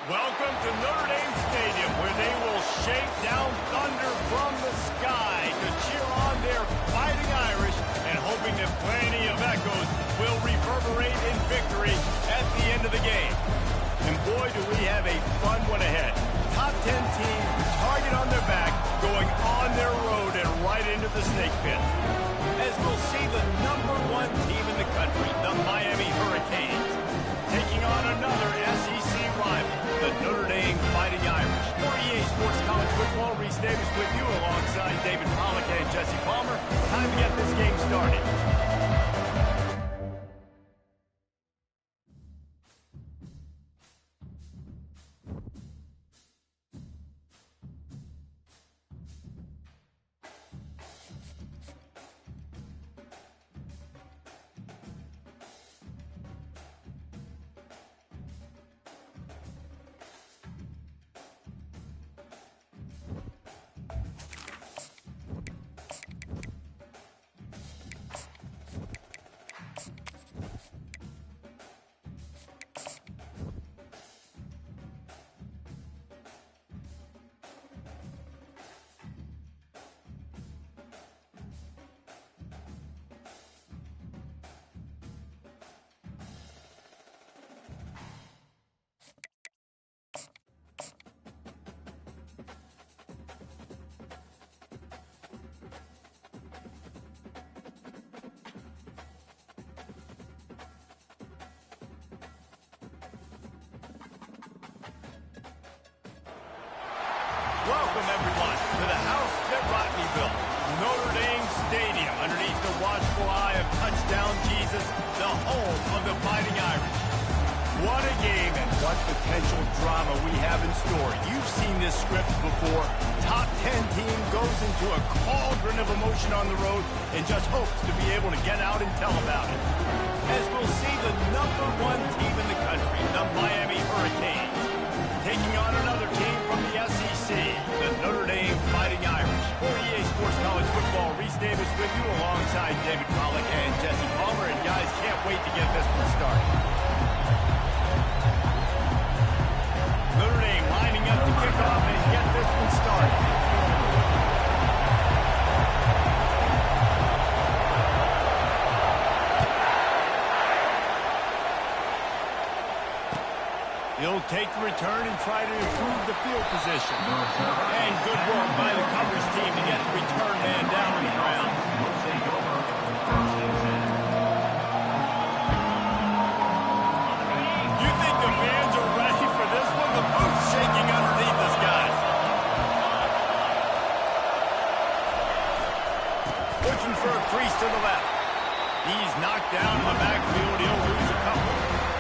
Welcome to Notre Dame Stadium, where they will shake down thunder from the sky to cheer on their Fighting Irish, and hoping that plenty of echoes will reverberate in victory at the end of the game. And boy, do we have a fun one ahead. Top 10 team, target on their back, going on their road and right into the snake pit. As we'll see the #1 team in the country, the Miami Hurricanes, taking on another SEC rival, the Notre Dame Fighting Irish. For EA Sports College Football, Reese Davis with you alongside David Pollack and Jesse Palmer. Time to get this game started. Welcome, everyone, to the house that Rodney built, Notre Dame Stadium, underneath the watchful eye of Touchdown Jesus, the home of the Fighting Irish. What a game and what potential drama we have in store. You've seen this script before. Top 10 team goes into a cauldron of emotion on the road and just hopes to be able to get out and tell about it. As we'll see the #1 team in the country, the Miami Hurricanes, taking on another team from the SEC, the Notre Dame Fighting Irish. For EA Sports College Football, Reese Davis with you alongside David Pollack and Jesse Palmer. And guys, can't wait to get this one started. Notre Dame lining up to kick off and get this one started. He'll take the return and try to improve the field position. And good work by the coverage team to get the return man down on the ground. You think the fans are ready for this one? The boot's shaking underneath us, guys. Pushing for a crease to the left. He's knocked down in the backfield. He'll lose a couple.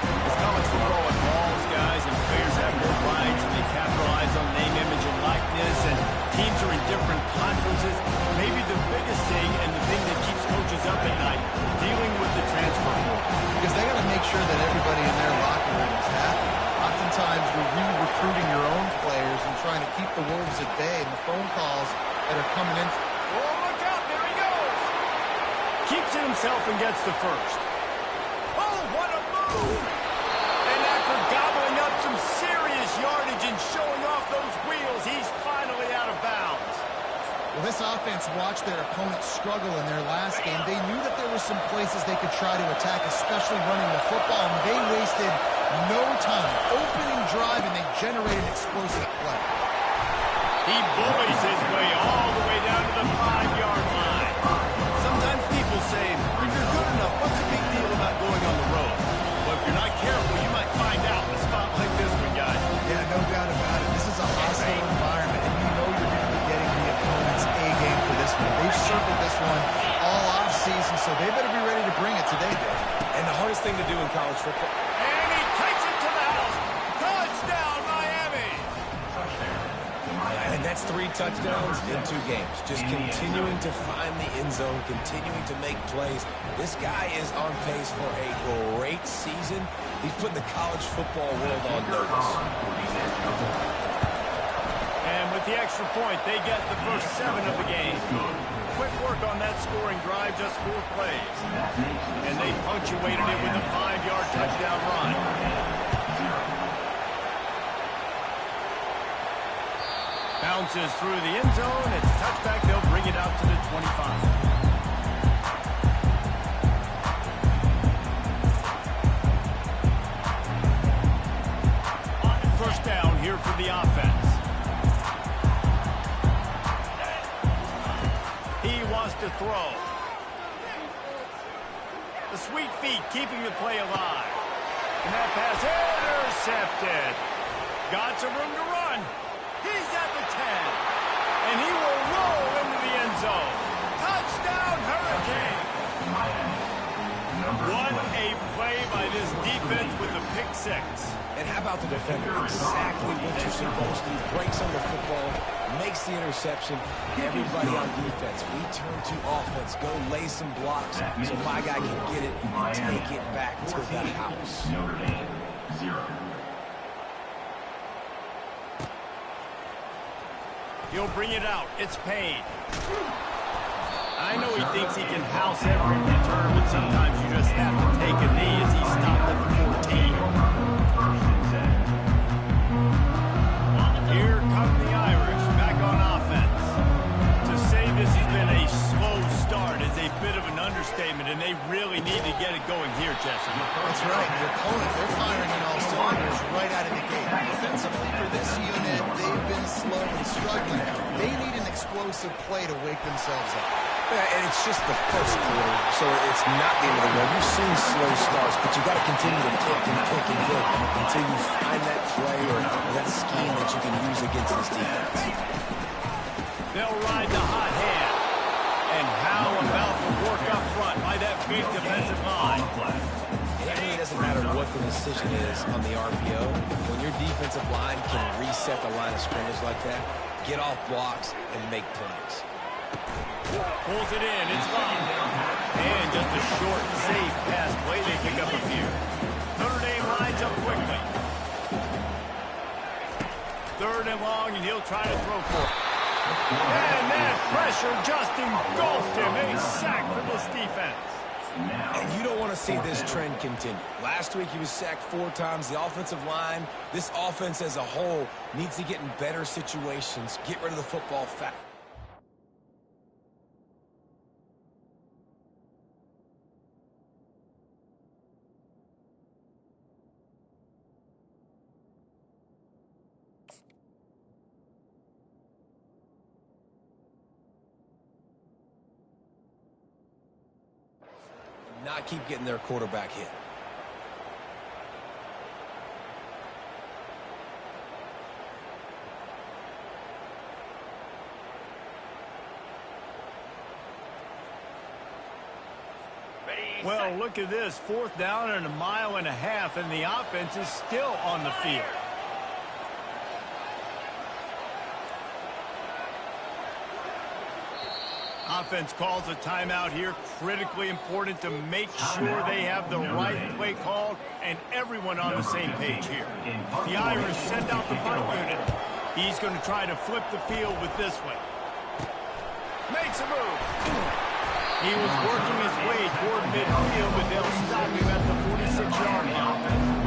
This college football involves guys, and players have more rights, and they capitalize on name, image, and likeness, and teams are in different conferences. Maybe the biggest thing and the thing that keeps coaches up at night, dealing with the transfer portal. Because they got to make sure that everybody in their locker room is happy. Oftentimes, you're re-recruiting your own players and trying to keep the wolves at bay, and the phone calls that are coming in. Oh, look out, there he goes! Keeps it himself and gets the first. Oh, what a move! And after gobbling up some serious yardage and showing off those wheels, he's finally out of bounds. Well, this offense watched their opponents struggle in their last game. They knew that there were some places they could try to attack, especially running the football, and they wasted no time. Opening drive, and they generated an explosive play. He bullies his way all the way down to the 5-yard line. Sometimes people say, if you're good enough, what's the big deal about going on the road? Well, if you're not careful, you might find out in a spot like this one, guys. Yeah, no doubt about it. This is a hostile environment, and you know you're going to be getting the opponent's A-game for this one. They've circled this one all off-season, so they better be ready to bring it today, Dave. And the hardest thing to do in college football. And he takes it to the house. Touchdown, Miami. And that's 3 touchdowns in 2 games. Just continuing to find the end zone, continuing to make plays. This guy is on pace for a great season. He's putting the college football world on notice. And with the extra point, they get the first 7 of the game. Quick work on that scoring drive, just 4 plays. And they punctuated it with a 5-yard touchdown run. Bounces through the end zone. It's a touchback. They'll bring it out to the 25. First down here for the offense. He wants to throw. The sweet feet keeping the play alive. And that pass intercepted. Got some room to run. He's at the 10. And he will roll into the end zone. Touchdown, Hurricane. What a play by this defense with the pick six. And how about the defender? Exactly what you're supposed to do. Breaks on the football, makes the interception. Everybody on defense, we turn to offense. Go lay some blocks so my guy can get it and take it back to the house. Notre Dame, 0. He'll bring it out. It's Payne. I know he thinks he can house every return, but sometimes you just have to take a knee as he stopped at the 14. Here come the Irish back on offense. To say this has been a slow start is a bit of an understatement, and they really need to get it going here, Jesse. That's right. The opponent, they're firing on all cylinders right out of the gate. Defensively for this unit, they've been slow and struggling. They need an explosive play to wake themselves up. Yeah, and it's just the first quarter, so it's not the end of the road. You've seen slow starts, but you got to continue to kick and kick and kick until you find that play or that scheme that you can use against this defense. They'll ride the hot hand. And how about the work up front by that big defensive line? It really doesn't matter what the decision is on the RPO. When your defensive line can reset the line of scrimmage like that, get off blocks and make plays. Pulls it in. It's long. And just a short, safe pass play. They pick up a few. Notre Dame lines up quickly. Third and long, and he'll try to throw for it. And that pressure just engulfed him. A sack for this defense. And you don't want to see this trend continue. Last week he was sacked 4 times. The offensive line, this offense as a whole, needs to get in better situations, get rid of the football fast. Not keep getting their quarterback hit. Well, look at this. 4th down and 1.5 miles, and the offense is still on the field. Offense calls a timeout here. Critically important to make sure they have the right play called and everyone on the same page here. The Irish send out the punt unit. He's going to try to flip the field with this one. Makes a move. He was working his way toward midfield, but they'll stop him at the 46-yard line.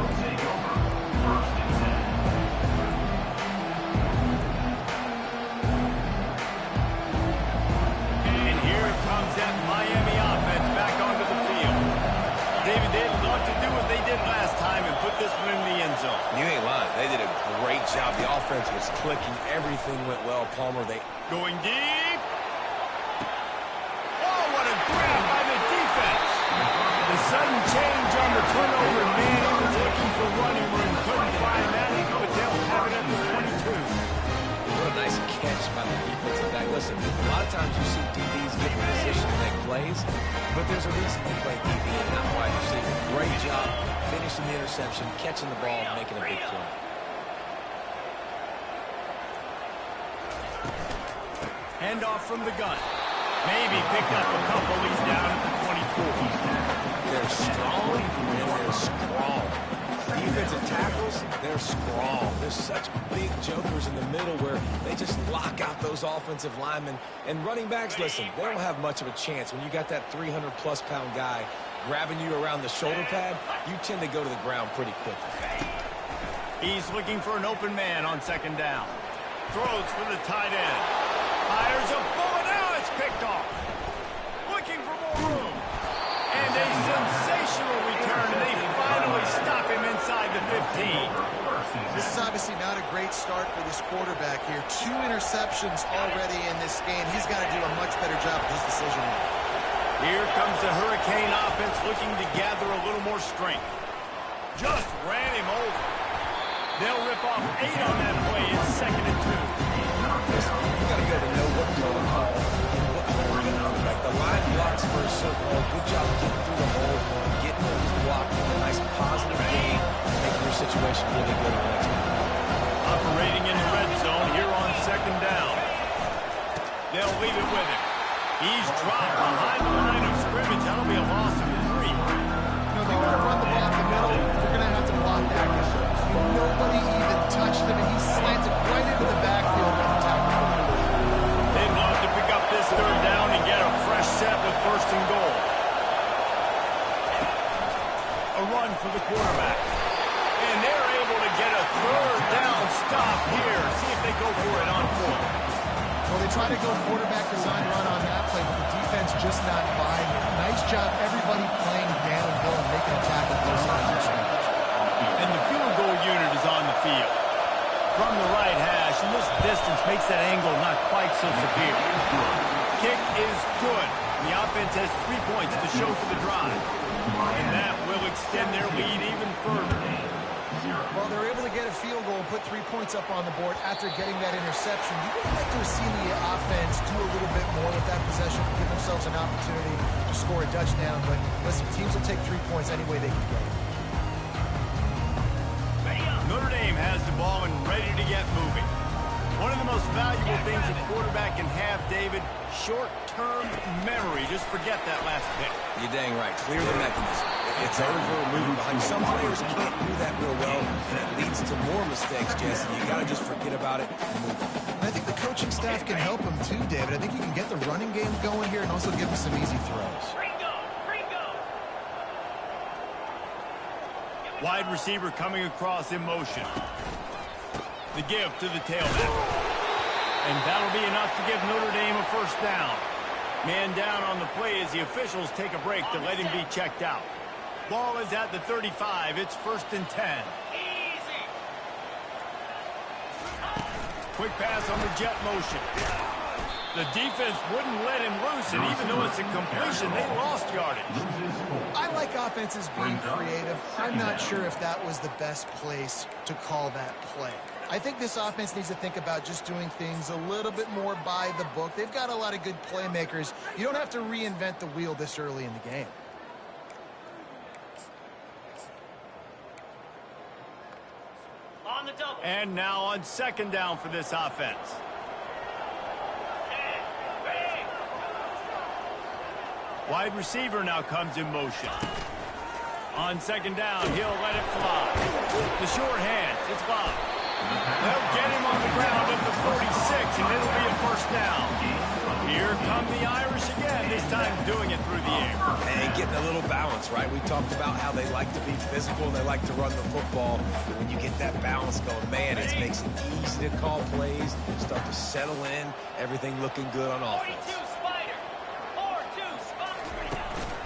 That Miami offense back onto the field. David, they'd love to do what they did last time and put this one in the end zone. You ain't lying. They did a great job. The offense was clicking. Everything went well. Palmer, they... Going deep. Oh, what a grab by the defense. The sudden change on the turnover. Man, he was looking for running room. Couldn't find that, but they'll have it at the 22. What a nice catch by the defensive back. Listen, a lot of times you see DBs get in position to make plays, but there's a reason they play DB and not wide receiver. Great job finishing the interception, catching the ball, and making a big play. Handoff from the gun. Maybe picked up a couple. He's down at the 24. They're strong and they're strong. Defensive tackles, they're strong. There's such big jokers in the middle where they just lock out those offensive linemen. And running backs, listen, they don't have much of a chance. When you got that 300-plus pound guy grabbing you around the shoulder pad, you tend to go to the ground pretty quickly. He's looking for an open man on 2nd down. throws for the tight end. Fires a bullet. Now it's picked off. Looking for more room. And a sensational return, and they finally stop him inside the 15. This is obviously not a great start for this quarterback here. 2 interceptions already in this game. He's got to do a much better job with his decision making. Here comes the Hurricane offense looking to gather a little more strength. Just ran him over. They'll rip off 8 on that play. It's 2nd and 2. You got to go to know what you're going to call. Like the line blocks for a certain hole. Good job getting through the hole, getting those blocked. A nice positive gain, making your situation really good on the next one. Operating in the red zone here on 2nd down. They'll leave it with him. He's dropped behind the line of scrimmage. That'll be a loss of 3. No, they're going to run the ball up the middle. They're going to have to block that guy. Nobody even touched him, and he slanted right into the backfield with the tackle. They'd love to pick up this 3rd down and get a fresh set with 1st and goal. A run for the quarterback. And they're able to get a 3rd down stop here. See if they go for it on 4th. Well, they try to go quarterback design run on that play, but the defense just not buying it. Nice job, everybody playing downhill and making a tackle close to the scrimmage. And the field goal unit is on the field. From the right hash, and this distance makes that angle not quite so severe. Kick is good. The offense has 3 points to show for the drive. And that will extend their lead even further. Well, they're able to get a field goal and put 3 points up on the board after getting that interception. You would like to have seen the offense do a little bit more with that possession, give themselves an opportunity to score a touchdown. But listen, teams will take 3 points any way they can get it. Notre Dame has the ball and ready to get moving. One of the most valuable things a quarterback can have, David, short-term memory. Just forget that last pick. You're dang right. Clear the mechanism. It's over, moving behind. Some players can't do that real well, and it leads to more mistakes, Jesse. You got to just forget about it and move on. And I think the coaching staff can help him too, David. I think you can get the running game going here and also give him some easy throws. Wide receiver coming across in motion. The give to the tailback. And that'll be enough to give Notre Dame a 1st down. Man down on the play as the officials take a break to let him be checked out. Ball is at the 35. It's 1st and 10. Easy. Quick pass on the jet motion. The defense wouldn't let him loose, and even though it's a completion, they lost yardage. I like offenses being creative. I'm not sure if that was the best place to call that play. I think this offense needs to think about just doing things a little bit more by the book. They've got a lot of good playmakers. You don't have to reinvent the wheel this early in the game. On the double. And now on 2nd down for this offense. Wide receiver now comes in motion. On 2nd down, he'll let it fly. The short hands, it's blocked. They'll get him on the ground at the 46, and it'll be a 1st down. Here come the Irish again, this time doing it through the air. And getting a little balance, right? We talked about how they like to be physical, they like to run the football. But when you get that balance going, man, it makes it easy to call plays, start to settle in, everything looking good on offense.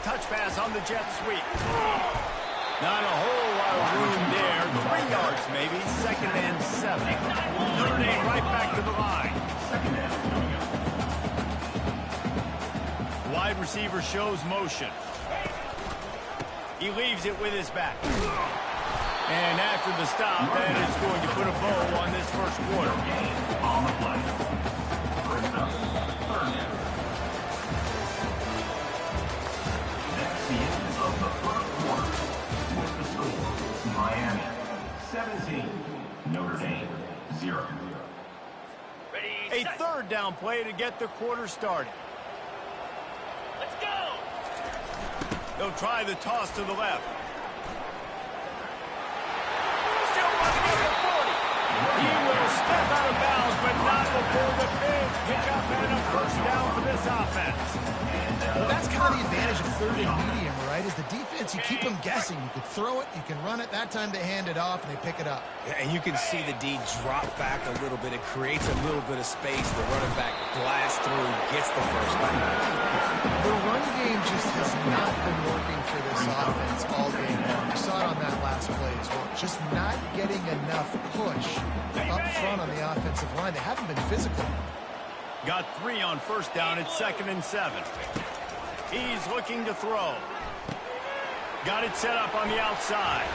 Touch pass on the jet sweep. Not a whole lot of room there. 3 yards maybe. 2nd and 7. Notre Dame right back to the line. Wide receiver shows motion. He leaves it with his back. And after the stop, that is going to put a bow on this 1st quarter. On the play. 1st down. 3rd down. The end of the 1st quarter with the score Miami 17, Notre Dame 0. A 3rd down play to get the quarter started. Let's go. They'll try the toss to the left. Still running at the 40. He will stop. step out of bounds, but not before the big pickup and a first down for this offense. Well, that's kind of the advantage of third and medium, right? Is the defense, you keep them guessing. You can throw it, you can run it. That time they hand it off and they pick it up. Yeah, and you can see the D drop back a little bit. It creates a little bit of space. The running back blasts through, gets the first down. The run game just has not been working for this offense all game long. You saw it on that last play as well. Just not getting enough push up front on the offensive line. They haven't been physical. Got 3 on first down. It's 2nd and 7. He's looking to throw. Got it set up on the outside.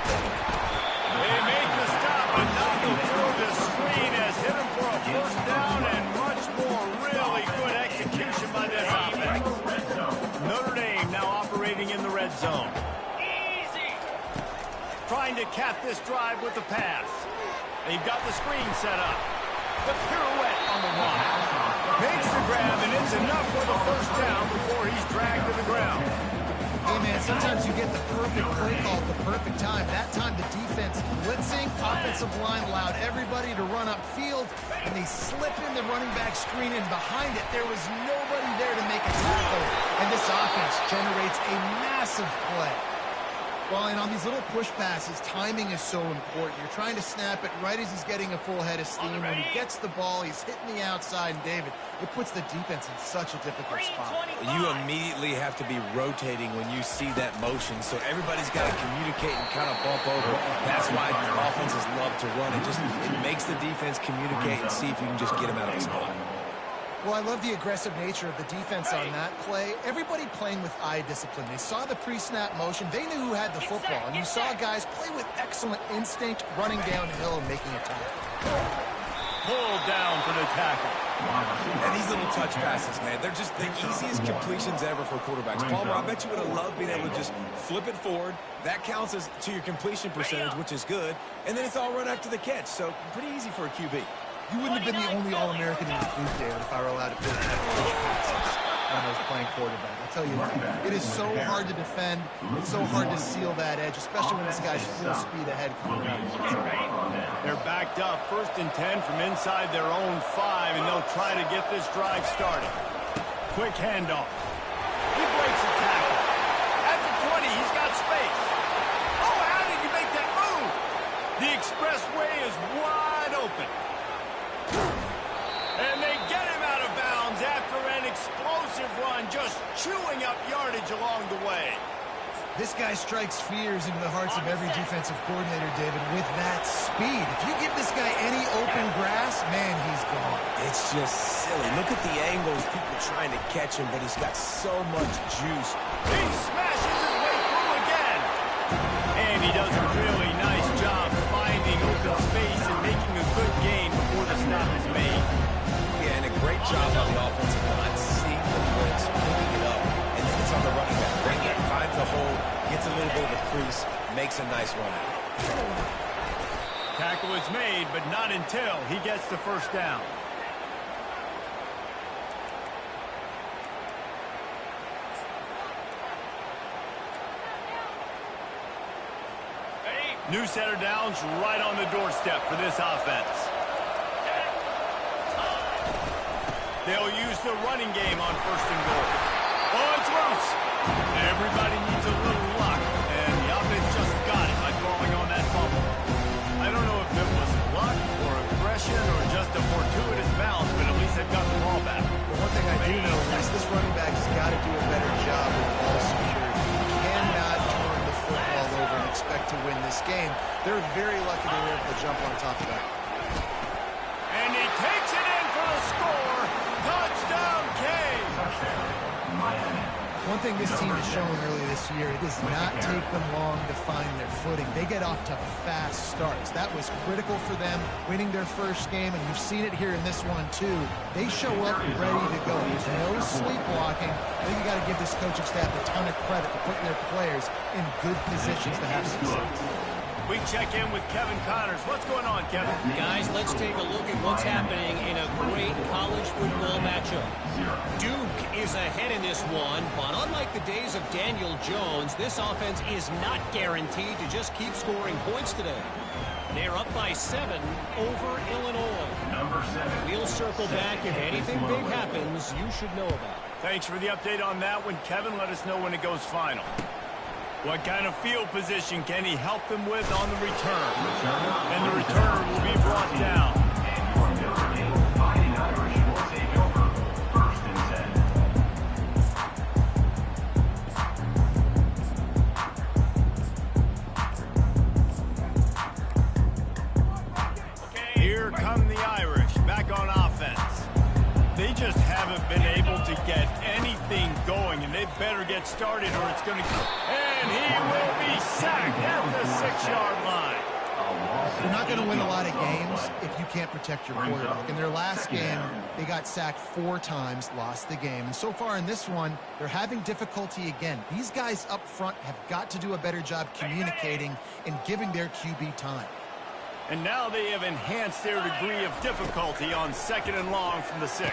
They make the stop, but not before the screen has hit him for a first down and much more. Really good execution by this offense. Notre Dame now operating in the red zone. Easy. Trying to cap this drive with the pass. They've got the screen set up. The pirouette on the run. Makes the grab, and it's enough for the first down before he's dragged to the ground. Hey, man, sometimes you get the perfect play call at the perfect time. That time the defense blitzing, offensive line allowed everybody to run upfield, and they slip in the running back screen, and behind it there was nobody there to make a tackle. And this offense generates a massive play. Well, and on these little push passes, timing is so important. You're trying to snap it right as he's getting a full head of steam. When he gets the ball, he's hitting the outside, and David, it puts the defense in such a difficult spot. You immediately have to be rotating when you see that motion, so everybody's got to communicate and kind of bump over. That's why offenses love to run. It makes the defense communicate and see if you can just get him out of the spot. Well, I love the aggressive nature of the defense on that play. Everybody playing with eye discipline. They saw the pre-snap motion. They knew who had the football. And you saw guys play with excellent instinct, running downhill and making a tackle. Pulled down for the tackle. And these little touch passes, man, they're just the easiest completions ever for quarterbacks. Palmer, I bet you would have loved being able to just flip it forward. That counts as to your completion percentage, which is good. And then it's all run after the catch. So pretty easy for a QB. You wouldn't have been the only All-American in the booth, David, if I were allowed to put push passes when I was playing quarterback. I'll tell you what, it is so hard to defend. It's so hard to seal that edge, especially when this guy's full speed ahead coming out. They're backed up, 1st and 10 from inside their own 5, and they'll try to get this drive started. Quick handoff. He breaks a tackle. At the 20, he's got space. Oh, how did you make that move? The expressway is wide open. And they get him out of bounds after an explosive run, just chewing up yardage along the way. This guy strikes fears into the hearts of every defensive coordinator, David, with that speed. If you give this guy any open grass, man, he's gone. It's just silly. Look at the angles, people trying to catch him, but he's got so much juice. He smashes his way through again. And he does a really nice job finding open space and making a good gain before the stop is made. Yeah, and a great job on the offensive line, seeing the blitz, picking it up, and then it's on the running back. Right there, finds the hole, gets a little bit of a crease, makes a nice run out. Tackle is made, but not until he gets the first down. New set of downs right on the doorstep for this offense. They'll use the running game on 1st and goal. Oh, it's loose. Everybody needs a little luck, and the offense just got it by falling on that fumble. I don't know if it was luck or aggression or just a fortuitous bounce, but at least they've got the ball back. But one thing I do know is this running back has got to do a better job with ball security. He cannot turn the football over and expect to win this game. They're very lucky they were able to jump on top of that. And he takes it in for the score. Touchdown, Kane. One thing this team has shown earlier this year, it does not take them long to find their footing. They get off to fast starts. That was critical for them, winning their first game, and you've seen it here in this one, too. They show up ready to go. There's no sleepwalking. I think you got to give this coaching staff a ton of credit for putting their players in good positions to have success. We check in with Kevin Connors. What's going on, Kevin? Guys, let's take a look at what's happening in a great college football matchup. Duke is ahead in this one, but unlike the days of Daniel Jones, this offense is not guaranteed to just keep scoring points today. They're up by 7 over Illinois. Number 7. We'll circle back. If anything big happens, you should know about it. Thanks for the update on that one, Kevin. Let us know when it goes final. What kind of field position can he help them with on the return? And the returner will be brought down. And your Notre Dame Fighting Irish will take over. 1st and 10. Here come the Irish, back on offense. They just haven't been able to get anything going, and they better get started or it's going to go. And he will be sacked at the 6-yard line. You're not going to win a lot of games if you can't protect your quarterback. In their last game, they got sacked 4 times, lost the game. And so far in this one, they're having difficulty again. These guys up front have got to do a better job communicating and giving their QB time. And now they have enhanced their degree of difficulty on 2nd and long from the 6.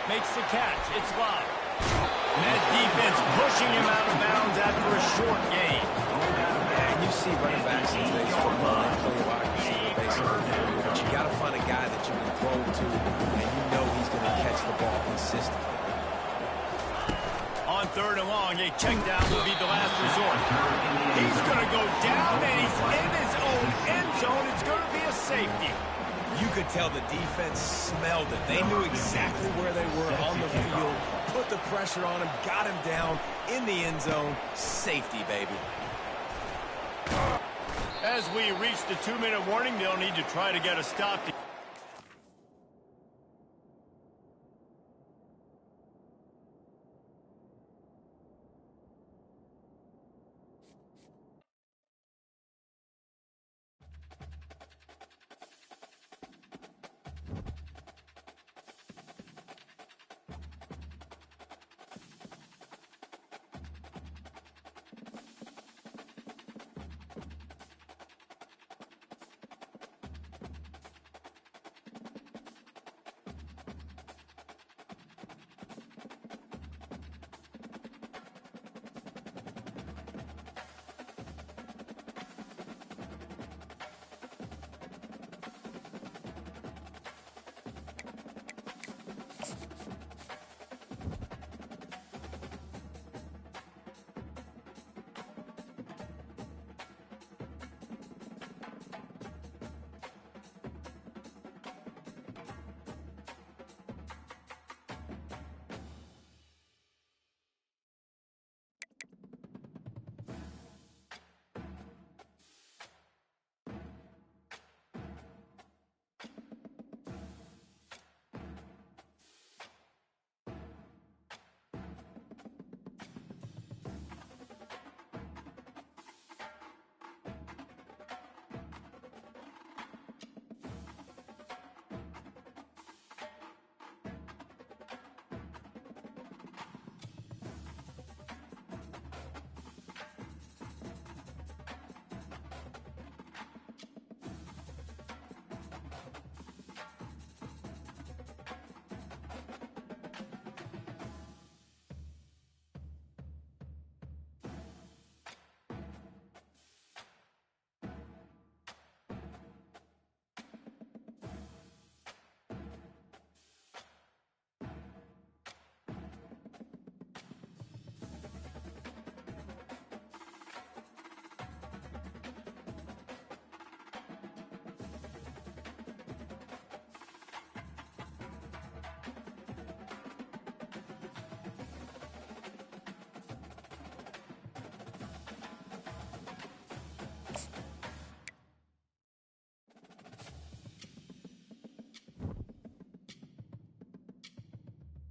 Makes the catch. It's live. And that defense pushing him out of bounds after a short gain. And you see running backs in today's football, they play wide receiver basically. But you got to find a guy that you can throw to, and you know he's going to catch the ball consistently. On 3rd and long, a check down will be the last resort. He's going to go down, and he's in his own end zone. It's going to be a safety. You could tell the defense smelled it. They knew exactly where they were on the field, put the pressure on him, got him down in the end zone. Safety, baby. As we reach the 2-minute warning, they'll need to try to get a stop.